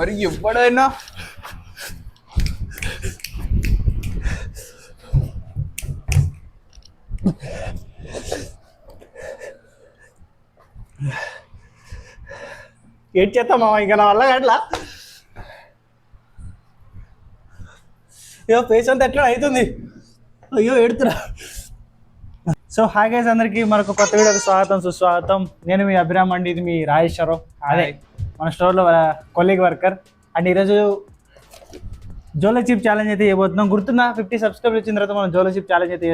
మరి ఎవడైనా ఏడ్ చేస్తామా ఇంకా నా వల్ల అట్లా అయ్యో ఫేస్ అంతా ఎట్లా అవుతుంది, అయ్యో ఏడుతురా. సో హాయ్ గైస్, అందరికీ మరొక కొత్త వీడియోకి స్వాగతం సుస్వాగతం. నేను మీ అభిరామ్ అండి, ఇది మీ రాజేశ్వరరావు, అదే మన స్టోర్లో కొలీగ్ వర్కర్. అండ్ ఈరోజు జోలో చిప్ ఛాలెంజ్ అయితే చేయబోతున్నాం. గుర్తున్నా 50 సబ్స్క్రైబర్ వచ్చిన తర్వాత మనం జోలో చిప్ ఛాలెంజ్ అయితే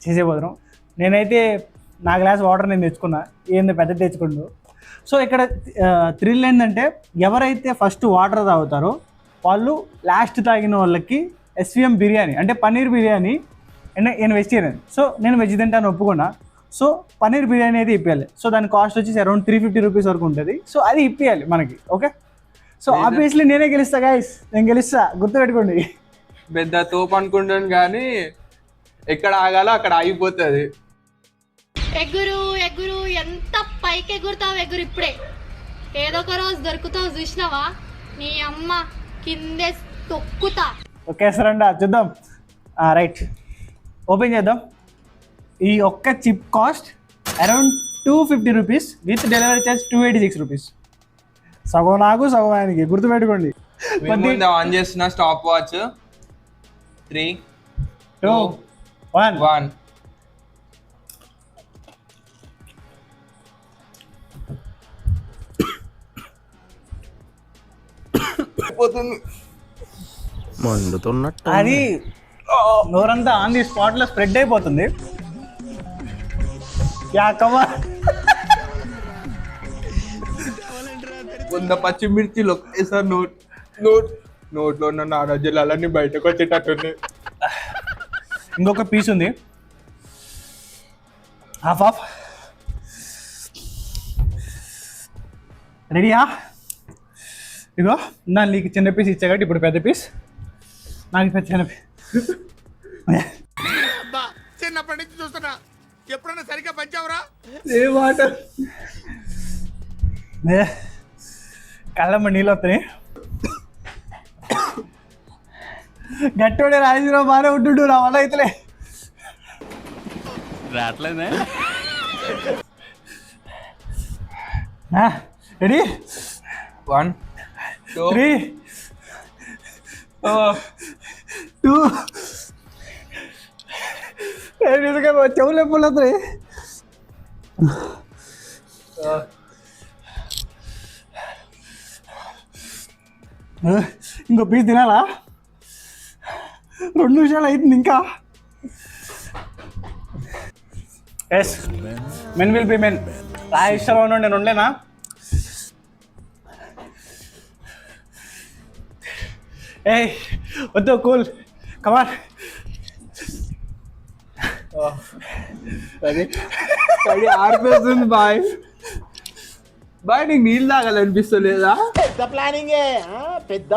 చేసేపోతున్నాం. నేనైతే నా గ్లాస్ వాటర్ నేను తెచ్చుకున్నా, ఏంది పెద్ద తెచ్చుకుండు. సో ఇక్కడ థ్రిల్ ఏంటంటే ఎవరైతే ఫస్ట్ వాటర్ తాగుతారో వాళ్ళు లాస్ట్ తాగిన వాళ్ళకి SVM బిర్యానీ అంటే పన్నీర్ బిర్యానీ. అండ్ నేను వెజిటేరియన్, సో నేను వెజ్ తింటాను ఒప్పుకున్నా. సో పన్నీర్ బిర్యానీ అయితే ఇప్పించాలి. సో దాని కాస్ట్ వచ్చేసి అరౌండ్ 350 రూపీస్ వరకు ఉంటుంది. సో అది ఇప్పించాలి మనకి, ఓకే. సో ఆబ్వియస్లీ నేనే గెలుస్తా గైస్, నేను గెలుస్తా, గుర్తుపెట్టుకోండి. పెద్ద తోపు అనుకుంటాను కానీ ఎక్కడ ఆగాలో అక్కడ ఆగిపోతుంది. ఎగురు ఎగురు, ఎంత పైకి ఎగురుతావు ఎగురు, ఇప్పుడే ఏదో ఒక రోజు దొరుకుతావు చూసినావా, నీ అమ్మ కిందే తొక్కుతా. ఓకే సార్ అండి, చూద్దాం. రైట్, ఓపెన్ చేద్దాం. ఈ ఒక్క chip cost around 250 rupees with delivery charge 286 rupees. సగం నాకు సగం ఆయనకి, గుర్తుపెట్టుకోండి. ఆన్ చేస్తున్న స్టాప్ వాచ్. 3, 2, 1. మండుతున్నట్టు అది నోరంతా ఆన్ ది స్పాట్లో స్ప్రెడ్ అయిపోతుంది. యా కమా 100 పచ్చిమిర్చిలు ఒకేసారి నోట్లో ఉన్న నారాజ్యాలన్నీ బయటకు వచ్చేటట్టుంది. ఇంకొక పీస్ ఉంది, హాఫ్. రెడీయా? ఇగో నా నీకు చిన్న పీస్ ఇచ్చా కాబట్టి ఇప్పుడు పెద్ద పీస్ నాకు చిన్న పీస్. చిన్నప్పటి నుంచి చూస్తున్నా, ఎప్పుడైనా సరిగ్గా పంచావురా? ఏ మాట, కళ్ళమ్మ నీళ్ళు వస్తాయి. గట్టివాడే రాజీరావు బాగానే ఉంటుండు, నా వల్ల అయితలే రావట్లేదే. రెడీ? 1, 2, 3, 2. చెవులు ఎప్పుడు వస్తాయి. ఇంకో పీస్ తినాలా? 2 నిమిషాలు అవుతుంది ఇంకా. Yes, men will be men. Rajeshwara Rao నుండి నేను ఉండేనా? ఏ వద్దు, కూల్, కమాన్. అది ఆర్పేస్తుంది బాయ్. నీకు నీళ్ళు తాగాలనిపిస్తలేదా? పెద్ద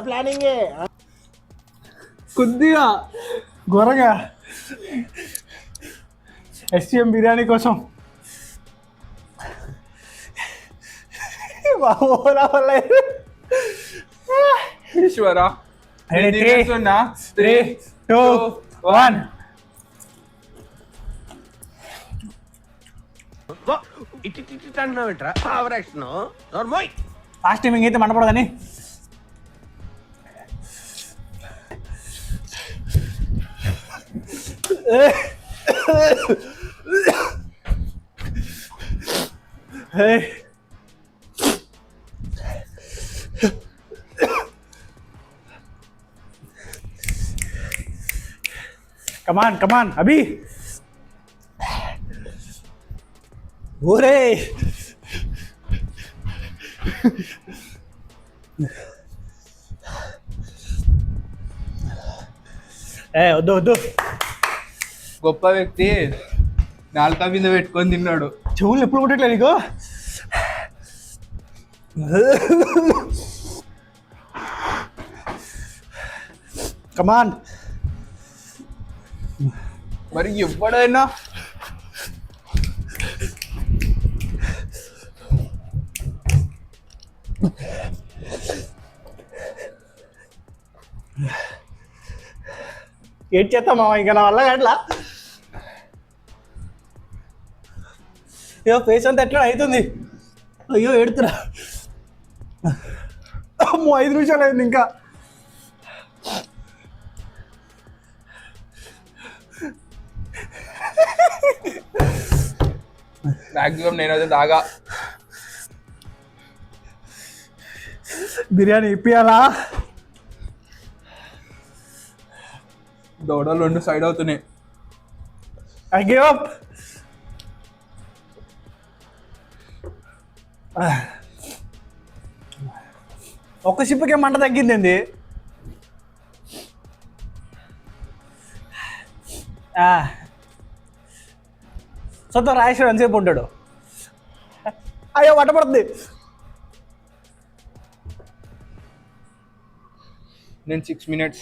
ప్లానింగే. కొద్దిగా ఘోరంగా SVM బిర్యానీ కోసం ఈశ్వరా. 3, 2, 1. ఫాస్ట్ టైమింగ్ అయితే మండపడదని. కమాన్ అభి. ఓరే వద్దు. గొప్ప వ్యక్తి నాలుక మీద పెట్టుకొని తిన్నాడు. చెవులు ఎప్పుడు కొట్టట్లే నీకు? కమాన్. మరి ఎవడైనా ఏం చేస్తాం మామ, ఇంకా నా వల్ల అట్లా అయ్యో ఫేస్ అంతా ఎట్లా అవుతుంది. అయ్యో ఏడుతురా. అమ్మో 5 నిమిషాలు అయింది ఇంకా. మాక్సిమం నేనైతే దాగా బిర్యానీ ఇప్పియాలా? దౌడలు 2 సైడ్ అవుతున్నాయి. I give up. ఒక్క షిప్కే మంట తగ్గింది. సొంత రాయేశ్వరం ఎంతసేపు ఉంటాడు? అయ్యో పట్టపడుతుంది. నేను 6 minutes.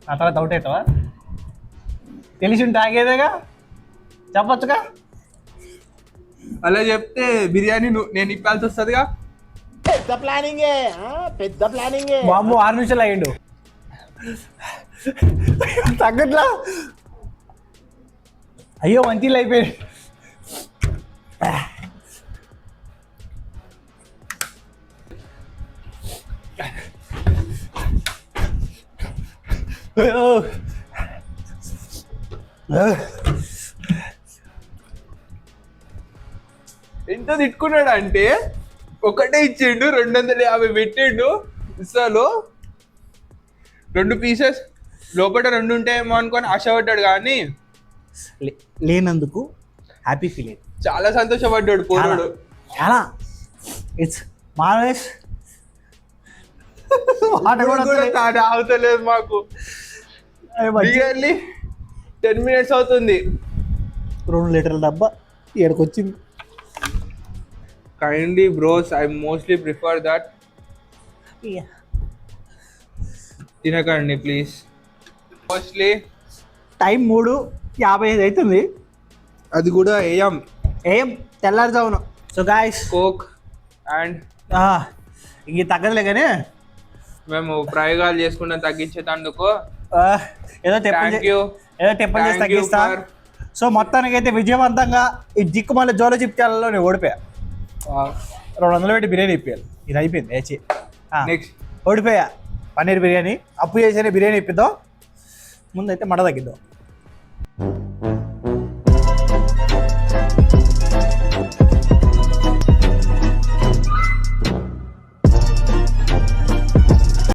ఆ తర్వాత అవుట్ అవుతావా? తెలిసి ఉంటే ఆగేదేగా, చెప్పొచ్చుగా. అలా చెప్తే బిర్యానీ నేను ఇప్పాల్సి వస్తుందిగా. బాబు 6 నిమిషాలు అయ్యిండు. తగ్గట్లా. అయ్యో మంచిలు అయిపోయాయి. ఎంత తిట్టుకున్నాడు అంటే ఒకటే ఇచ్చిండు, 250 పెట్టిండు. ఇస్తాలో 2 పీసెస్ లోపల 2 ఉంటాయేమో అనుకొని ఆశపడ్డాడు, కానీ లేనందుకు హ్యాపీ ఫీల్ అయింది. చాలా సంతోషపడ్డాడు పోరాడు. చాలా ఇట్స్ మార్వెలస్. మాట కూడా అవుతలేదు మాకు. రియల్లీ 10 minutes అవుతుంది. 2 లీటర్ల డబ్బా ఇక్కడికి వచ్చింది. Kindly bros, I mostly prefer that. తినకండి ప్లీజ్. మోస్ట్లీ టైం 3:55 అవుతుంది. అది కూడా ఏం తెల్లారుజామును. సో గాయస్, కోక్ అండ్ ఇంక తగ్గదులే కానీ మేము ప్రయోగాలు చేసుకుంటాం తగ్గించేటందుకు. ఏదో టెంపుల్ చేసి తగ్గిస్తా. సో మొత్తానికి అయితే విజయవంతంగా ఈ దిక్కుమల్ల జోలో చిప్చాలలో నేను ఓడిపోయా. 200 పెట్టి బిర్యానీ ఇప్పాలి. ఇది అయిపోయింది. నెక్స్ట్ ఓడిపోయా. పన్నీర్ బిర్యానీ అప్పు చేసిన బిర్యానీ ఇప్పిద్దాం. ముందైతే మడ తగ్గిద్దాం.